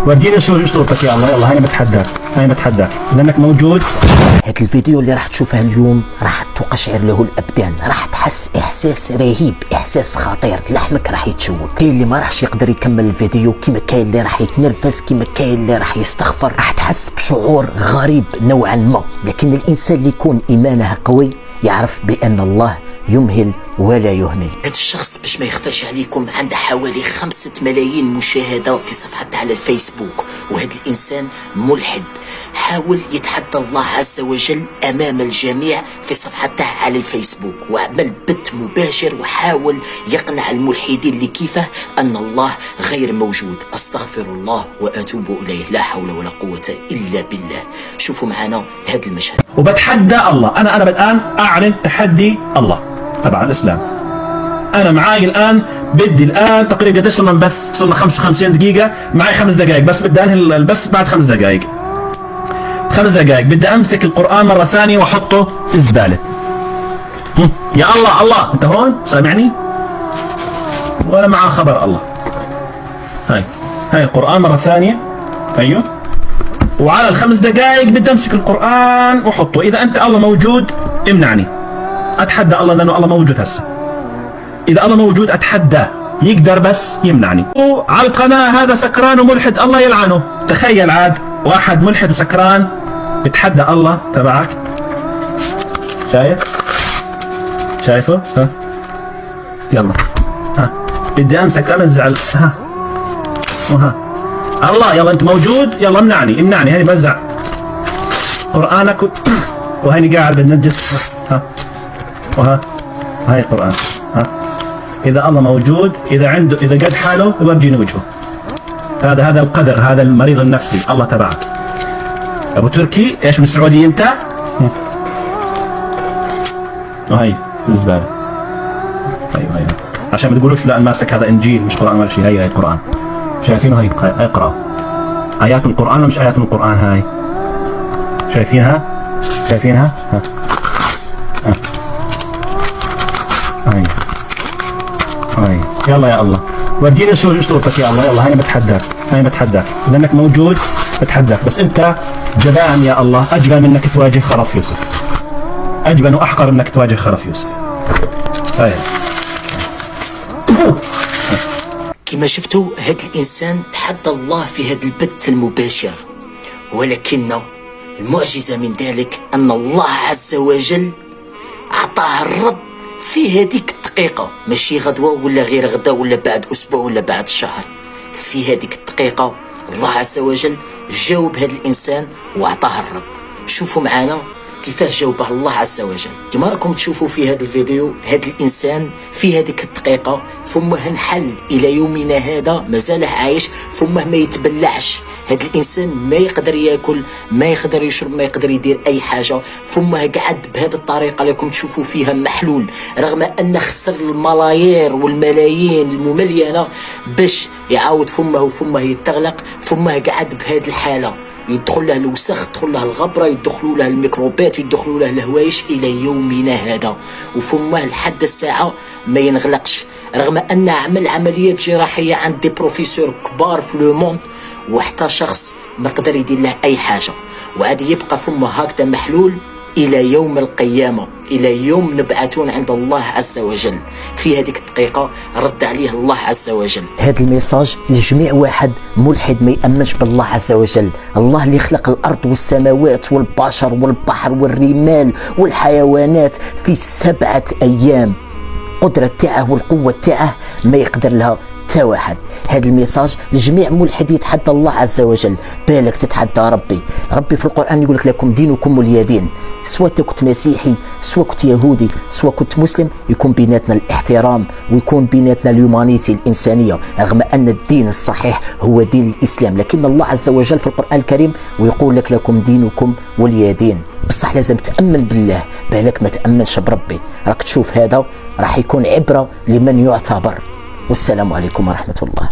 ورجيني صورتك يا الله. يلا هاي بتحداك لانك موجود. هذا الفيديو اللي راح تشوفه اليوم راح تقشعر له الابدان، راح تحس احساس رهيب، احساس خطير، لحمك راح يتشوك. كاين اللي ما راحش يقدر يكمل الفيديو، كيما كاين اللي راح يتنرفز، كيما كاين اللي راح يستغفر. راح تحس بشعور غريب نوعا ما، لكن الانسان اللي يكون ايمانه قوي يعرف بان الله يمهل ولا يهمل. هذا الشخص باش ما يخفاش عليكم عنده حوالي 5 ملايين مشاهدة في صفحته على الفيسبوك، وهذا الإنسان ملحد حاول يتحدى الله عز وجل أمام الجميع في صفحته على الفيسبوك، وعمل بث مباشر وحاول يقنع الملحدين اللي كيفه أن الله غير موجود. أستغفر الله وأتوب إليه، لا حول ولا قوة إلا بالله. شوفوا معنا هذا المشهد. وبتحدى الله. أنا الآن أعلن تحدي الله تبع الإسلام. أنا معاي الآن بدي الآن تقريبا قديش صرنا نبث؟ صرنا 55 دقيقة، معي 5 دقائق بس، بدي أنهي البث بعد 5 دقائق. 5 دقائق بدي أمسك القرآن مرة ثانية وأحطه في الزبالة. يا الله أنت هون سامعني؟ ولا معاه خبر الله. هاي القرآن مرة ثانية. أيوه. وعلى ال5 دقائق بدي أمسك القرآن وأحطه. إذا أنت الله موجود امنعني. أتحدى الله لأنه الله موجود هسه. إذا الله موجود أتحداه، يقدر بس يمنعني. على القناة هذا سكران وملحد الله يلعنه. تخيل عاد واحد ملحد وسكران بتحدى الله تبعك. شايفه؟ ها يلا بدي أمسك أمزع الله. يلا أنت موجود، يلا امنعني. هاني بزع قرآنك وهيني قاعد بنجس. هاي القرآن. إذا الله موجود، إذا قد حاله يورجيني وجهه. هذا القدر، هذا المريض النفسي الله تبعك. أبو تركي إيش من السعودية أنت؟ وهي في الزبالة. أيوه عشان ما تقولوش لا ماسك هذا إنجيل مش قرآن ولا شيء. هي القرآن شايفينه؟ هي اقرأ آيات من القرآن ولا مش آيات من القرآن؟ هاي شايفينها؟ هاي يلا يا الله ورجيني صورتك يا الله. يلا هاي بتحداك لانك موجود. بتحداك بس انت جبان يا الله، اجبن منك تواجه خرف يوسف، اجبن واحقر منك تواجه خرف يوسف. هاي كما شفتوا هذا الإنسان تحدى الله في هذا البث المباشر، ولكن المعجزة من ذلك أن الله عز وجل أعطاه الرد في هذيك الدقيقة، ماشي غدوة ولا غير غدا ولا بعد أسبوع ولا بعد شهر. في هذيك الدقيقة الله عز وجل جاوب هذا الإنسان وأعطاه الرد. شوفوا معنا كيفاه جاوبه الله عز وجل. كما راكم تشوفوا في هذا الفيديو، هذا الإنسان في هذيك الدقيقة ثم انحل إلى يومنا هذا مازال عايش، ثم ما يتبلعش. هذا الإنسان ما يقدر يأكل، ما يقدر يشرب، ما يقدر يدير أي حاجة، ثم قعد بهذه الطريقة اللي راكم تشوفوا فيها محلول، رغم أن خسر الملايير والملايين المملينة باش يعاود فمه يتغلق، ثم قعد بهذه الحالة. يدخل له الوسخ، يدخل له الغبرة، يدخلوا له الميكروبات، يدخلوا له الهوايش إلى يومنا هذا، وفمه لحد الساعة ما ينغلقش، رغم أن عمل عمليات جراحية عند دي بروفيسور كبار في لو موند، وحتى شخص ما قدر يدير له أي حاجة، وعاد يبقى فمه هكذا محلول إلى يوم القيامة، إلى يوم نبعثون عند الله عز وجل. في هذيك الدقيقة رد عليه الله عز وجل. هذا الميساج لجميع واحد ملحد ما يأمنش بالله عز وجل. الله اللي خلق الأرض والسماوات والبشر والبحر والرمال والحيوانات في 7 أيام، قدرة تاعه والقوة تاعه ما يقدر لها تا واحد. هذا الميساج لجميع ملحد يتحدى الله عز وجل. بالك تتحدى ربي في القرآن يقول لكم دينكم ولي دين. سواء كنت مسيحي، سواء كنت يهودي، سواء كنت مسلم، يكون بيناتنا الاحترام ويكون بيناتنا اليومانيتي الإنسانية، رغم أن الدين الصحيح هو دين الإسلام، لكن الله عز وجل في القرآن الكريم ويقول لكم دينكم ولي دين. بصح لازم تأمن بالله، بالك ما تأمنش بربي. راك تشوف هذا راح يكون عبرة لمن يعتبر. والسلام عليكم ورحمة الله.